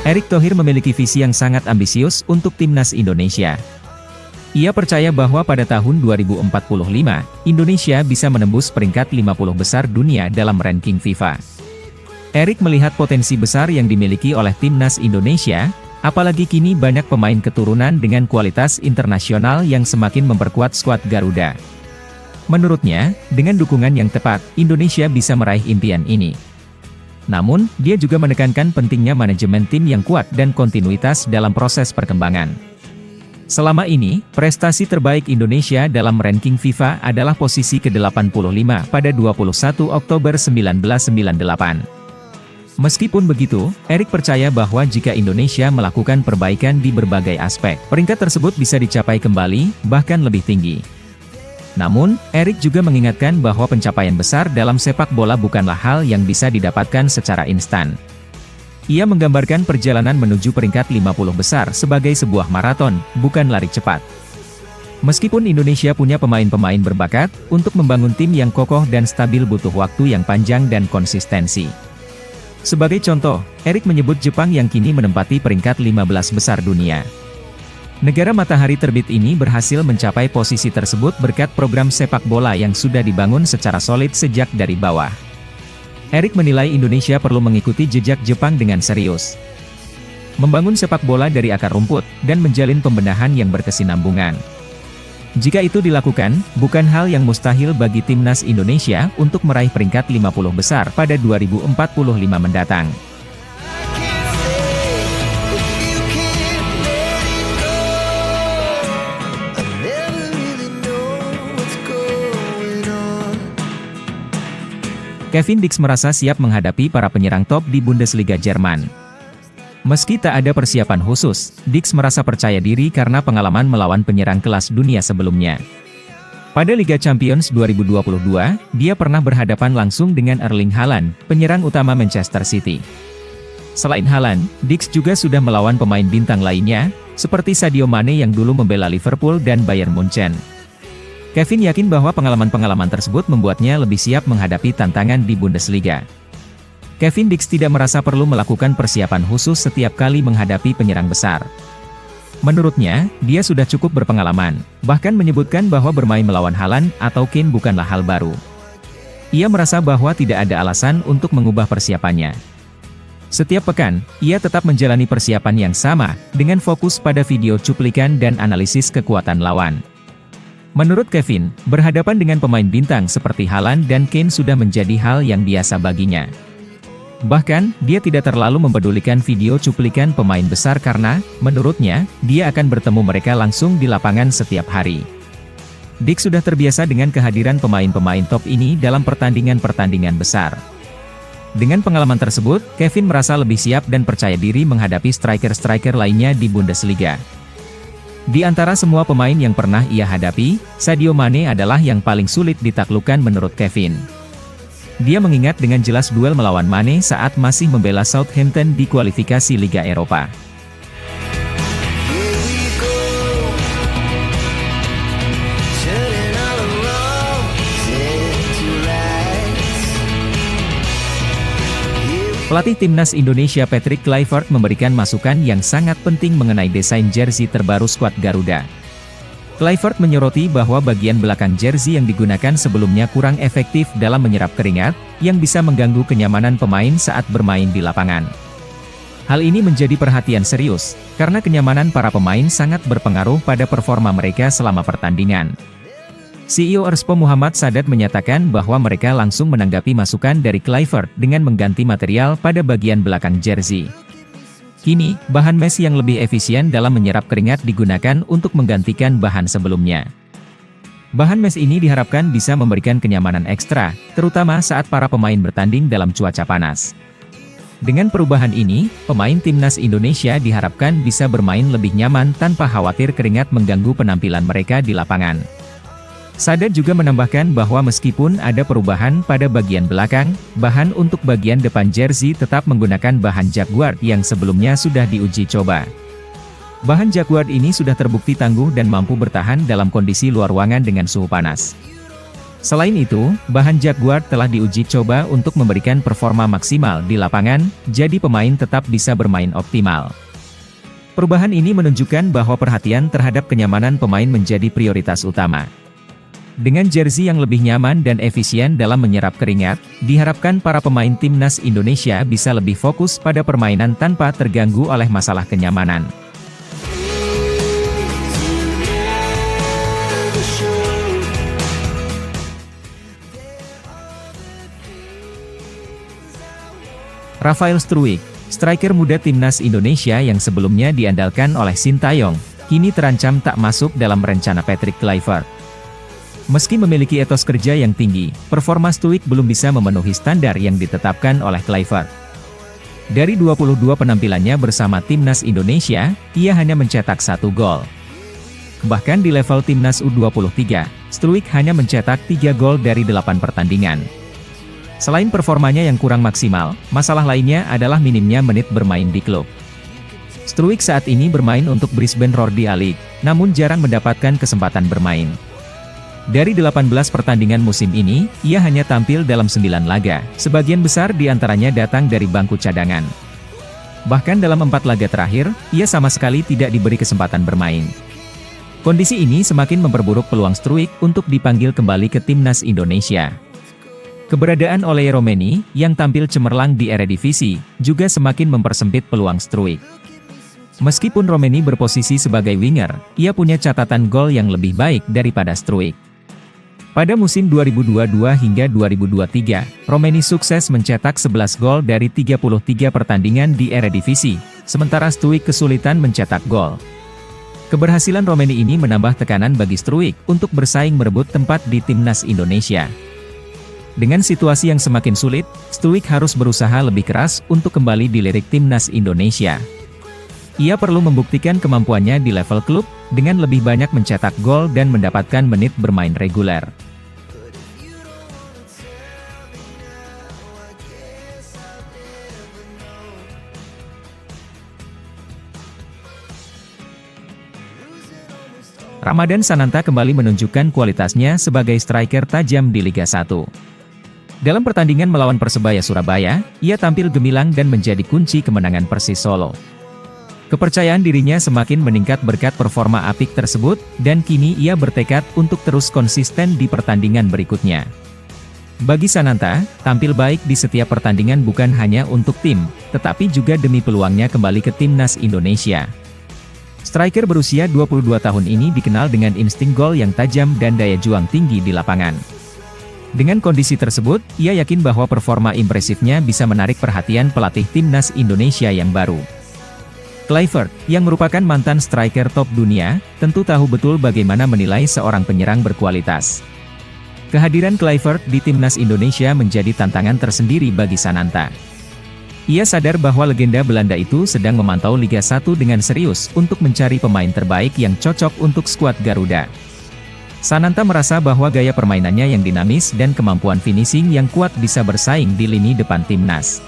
Erick Thohir memiliki visi yang sangat ambisius untuk timnas Indonesia. Ia percaya bahwa pada tahun 2045, Indonesia bisa menembus peringkat 50 besar dunia dalam ranking FIFA. Erick melihat potensi besar yang dimiliki oleh timnas Indonesia, apalagi kini banyak pemain keturunan dengan kualitas internasional yang semakin memperkuat skuad Garuda. Menurutnya, dengan dukungan yang tepat, Indonesia bisa meraih impian ini. Namun, dia juga menekankan pentingnya manajemen tim yang kuat dan kontinuitas dalam proses perkembangan. Selama ini, prestasi terbaik Indonesia dalam ranking FIFA adalah posisi ke-85 pada 21 Oktober 1998. Meskipun begitu, Erick percaya bahwa jika Indonesia melakukan perbaikan di berbagai aspek, peringkat tersebut bisa dicapai kembali, bahkan lebih tinggi. Namun, Erick juga mengingatkan bahwa pencapaian besar dalam sepak bola bukanlah hal yang bisa didapatkan secara instan. Ia menggambarkan perjalanan menuju peringkat 50 besar sebagai sebuah maraton, bukan lari cepat. Meskipun Indonesia punya pemain-pemain berbakat, untuk membangun tim yang kokoh dan stabil butuh waktu yang panjang dan konsistensi. Sebagai contoh, Erick menyebut Jepang yang kini menempati peringkat 15 besar dunia. Negara matahari terbit ini berhasil mencapai posisi tersebut berkat program sepak bola yang sudah dibangun secara solid sejak dari bawah. Erick menilai Indonesia perlu mengikuti jejak Jepang dengan serius. Membangun sepak bola dari akar rumput, dan menjalin pembenahan yang berkesinambungan. Jika itu dilakukan, bukan hal yang mustahil bagi timnas Indonesia untuk meraih peringkat 50 besar pada 2045 mendatang. Kevin Dix merasa siap menghadapi para penyerang top di Bundesliga Jerman. Meski tak ada persiapan khusus, Dix merasa percaya diri karena pengalaman melawan penyerang kelas dunia sebelumnya. Pada Liga Champions 2022, dia pernah berhadapan langsung dengan Erling Haaland, penyerang utama Manchester City. Selain Haaland, Dix juga sudah melawan pemain bintang lainnya, seperti Sadio Mane yang dulu membela Liverpool dan Bayern Munchen. Kevin yakin bahwa pengalaman-pengalaman tersebut membuatnya lebih siap menghadapi tantangan di Bundesliga. Kevin Dix tidak merasa perlu melakukan persiapan khusus setiap kali menghadapi penyerang besar. Menurutnya, dia sudah cukup berpengalaman, bahkan menyebutkan bahwa bermain melawan Haaland atau Kane bukanlah hal baru. Ia merasa bahwa tidak ada alasan untuk mengubah persiapannya. Setiap pekan, ia tetap menjalani persiapan yang sama, dengan fokus pada video cuplikan dan analisis kekuatan lawan. Menurut Kevin, berhadapan dengan pemain bintang seperti Haaland dan Kane sudah menjadi hal yang biasa baginya. Bahkan, dia tidak terlalu mempedulikan video cuplikan pemain besar karena, menurutnya, dia akan bertemu mereka langsung di lapangan setiap hari. Dix sudah terbiasa dengan kehadiran pemain-pemain top ini dalam pertandingan-pertandingan besar. Dengan pengalaman tersebut, Kevin merasa lebih siap dan percaya diri menghadapi striker-striker lainnya di Bundesliga. Di antara semua pemain yang pernah ia hadapi, Sadio Mane adalah yang paling sulit ditaklukkan menurut Kevin. Dia mengingat dengan jelas duel melawan Mane saat masih membela Southampton di kualifikasi Liga Eropa. Pelatih timnas Indonesia Patrick Kluivert memberikan masukan yang sangat penting mengenai desain jersey terbaru skuad Garuda. Kluivert menyoroti bahwa bagian belakang jersey yang digunakan sebelumnya kurang efektif dalam menyerap keringat, yang bisa mengganggu kenyamanan pemain saat bermain di lapangan. Hal ini menjadi perhatian serius, karena kenyamanan para pemain sangat berpengaruh pada performa mereka selama pertandingan. CEO Erspo Muhammad Sadat menyatakan bahwa mereka langsung menanggapi masukan dari Kluivert dengan mengganti material pada bagian belakang jersey. Kini, bahan mesh yang lebih efisien dalam menyerap keringat digunakan untuk menggantikan bahan sebelumnya. Bahan mesh ini diharapkan bisa memberikan kenyamanan ekstra, terutama saat para pemain bertanding dalam cuaca panas. Dengan perubahan ini, pemain timnas Indonesia diharapkan bisa bermain lebih nyaman tanpa khawatir keringat mengganggu penampilan mereka di lapangan. Sadat juga menambahkan bahwa meskipun ada perubahan pada bagian belakang, bahan untuk bagian depan jersey tetap menggunakan bahan jacquard yang sebelumnya sudah diuji coba. Bahan jacquard ini sudah terbukti tangguh dan mampu bertahan dalam kondisi luar ruangan dengan suhu panas. Selain itu, bahan Jaguar telah diuji coba untuk memberikan performa maksimal di lapangan, jadi pemain tetap bisa bermain optimal. Perubahan ini menunjukkan bahwa perhatian terhadap kenyamanan pemain menjadi prioritas utama. Dengan jersey yang lebih nyaman dan efisien dalam menyerap keringat, diharapkan para pemain timnas Indonesia bisa lebih fokus pada permainan tanpa terganggu oleh masalah kenyamanan. Rafael Struijk, striker muda timnas Indonesia yang sebelumnya diandalkan oleh Sintayong, kini terancam tak masuk dalam rencana Patrick Kluivert. Meski memiliki etos kerja yang tinggi, performa Struijk belum bisa memenuhi standar yang ditetapkan oleh Kluivert. Dari 22 penampilannya bersama timnas Indonesia, ia hanya mencetak 1 gol. Bahkan di level timnas U23, Struijk hanya mencetak 3 gol dari 8 pertandingan. Selain performanya yang kurang maksimal, masalah lainnya adalah minimnya menit bermain di klub. Struijk saat ini bermain untuk Brisbane Roar League, namun jarang mendapatkan kesempatan bermain. Dari 18 pertandingan musim ini, ia hanya tampil dalam 9 laga, sebagian besar diantaranya datang dari bangku cadangan. Bahkan dalam 4 laga terakhir, ia sama sekali tidak diberi kesempatan bermain. Kondisi ini semakin memperburuk peluang Struijk untuk dipanggil kembali ke timnas Indonesia. Keberadaan Oleh Romeni, yang tampil cemerlang di Eredivisie, juga semakin mempersempit peluang Struijk. Meskipun Romeni berposisi sebagai winger, ia punya catatan gol yang lebih baik daripada Struijk. Pada musim 2022 hingga 2023, Romeni sukses mencetak 11 gol dari 33 pertandingan di Eredivisie, sementara Struijk kesulitan mencetak gol. Keberhasilan Romeni ini menambah tekanan bagi Struijk untuk bersaing merebut tempat di timnas Indonesia. Dengan situasi yang semakin sulit, Struijk harus berusaha lebih keras untuk kembali dilirik timnas Indonesia. Ia perlu membuktikan kemampuannya di level klub, dengan lebih banyak mencetak gol dan mendapatkan menit bermain reguler. Ramadan Sananta kembali menunjukkan kualitasnya sebagai striker tajam di Liga 1. Dalam pertandingan melawan Persebaya Surabaya, ia tampil gemilang dan menjadi kunci kemenangan Persis Solo. Kepercayaan dirinya semakin meningkat berkat performa apik tersebut, dan kini ia bertekad untuk terus konsisten di pertandingan berikutnya. Bagi Sananta, tampil baik di setiap pertandingan bukan hanya untuk tim, tetapi juga demi peluangnya kembali ke timnas Indonesia. Striker berusia 22 tahun ini dikenal dengan insting gol yang tajam dan daya juang tinggi di lapangan. Dengan kondisi tersebut, ia yakin bahwa performa impresifnya bisa menarik perhatian pelatih timnas Indonesia yang baru. Kluivert, yang merupakan mantan striker top dunia, tentu tahu betul bagaimana menilai seorang penyerang berkualitas. Kehadiran Kluivert di timnas Indonesia menjadi tantangan tersendiri bagi Sananta. Ia sadar bahwa legenda Belanda itu sedang memantau Liga 1 dengan serius untuk mencari pemain terbaik yang cocok untuk skuad Garuda. Sananta merasa bahwa gaya permainannya yang dinamis dan kemampuan finishing yang kuat bisa bersaing di lini depan timnas.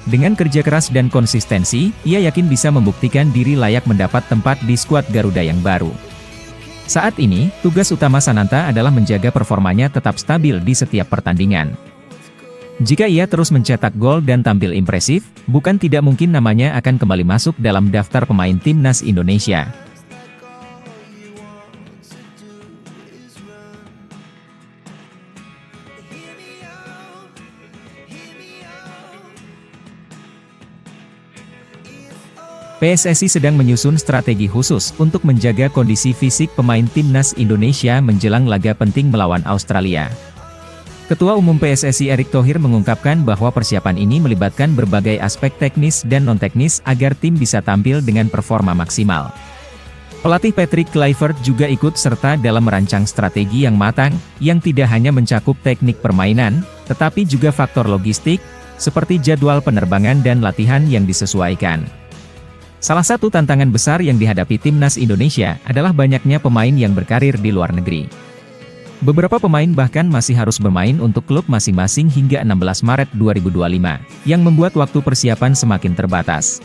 Dengan kerja keras dan konsistensi, ia yakin bisa membuktikan diri layak mendapat tempat di skuad Garuda yang baru. Saat ini, tugas utama Sananta adalah menjaga performanya tetap stabil di setiap pertandingan. Jika ia terus mencetak gol dan tampil impresif, bukan tidak mungkin namanya akan kembali masuk dalam daftar pemain timnas Indonesia. PSSI sedang menyusun strategi khusus untuk menjaga kondisi fisik pemain timnas Indonesia menjelang laga penting melawan Australia. Ketua Umum PSSI Erick Thohir mengungkapkan bahwa persiapan ini melibatkan berbagai aspek teknis dan non-teknis agar tim bisa tampil dengan performa maksimal. Pelatih Patrick Kluivert juga ikut serta dalam merancang strategi yang matang, yang tidak hanya mencakup teknik permainan, tetapi juga faktor logistik, seperti jadwal penerbangan dan latihan yang disesuaikan. Salah satu tantangan besar yang dihadapi timnas Indonesia adalah banyaknya pemain yang berkarir di luar negeri. Beberapa pemain bahkan masih harus bermain untuk klub masing-masing hingga 16 Maret 2025, yang membuat waktu persiapan semakin terbatas.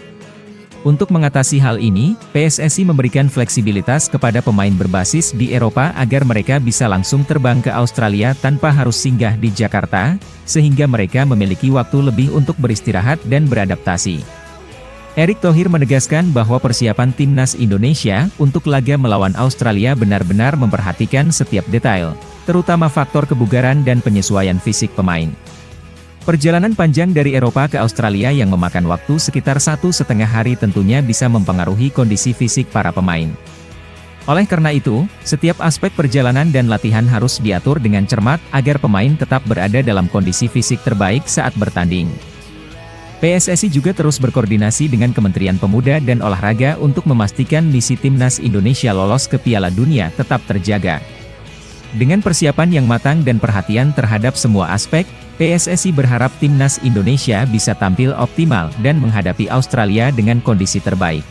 Untuk mengatasi hal ini, PSSI memberikan fleksibilitas kepada pemain berbasis di Eropa agar mereka bisa langsung terbang ke Australia tanpa harus singgah di Jakarta, sehingga mereka memiliki waktu lebih untuk beristirahat dan beradaptasi. Erick Thohir menegaskan bahwa persiapan timnas Indonesia untuk laga melawan Australia benar-benar memperhatikan setiap detail, terutama faktor kebugaran dan penyesuaian fisik pemain. Perjalanan panjang dari Eropa ke Australia yang memakan waktu sekitar 1,5 hari tentunya bisa mempengaruhi kondisi fisik para pemain. Oleh karena itu, setiap aspek perjalanan dan latihan harus diatur dengan cermat agar pemain tetap berada dalam kondisi fisik terbaik saat bertanding. PSSI juga terus berkoordinasi dengan Kementerian Pemuda dan Olahraga untuk memastikan misi timnas Indonesia lolos ke Piala Dunia tetap terjaga. Dengan persiapan yang matang dan perhatian terhadap semua aspek, PSSI berharap timnas Indonesia bisa tampil optimal dan menghadapi Australia dengan kondisi terbaik.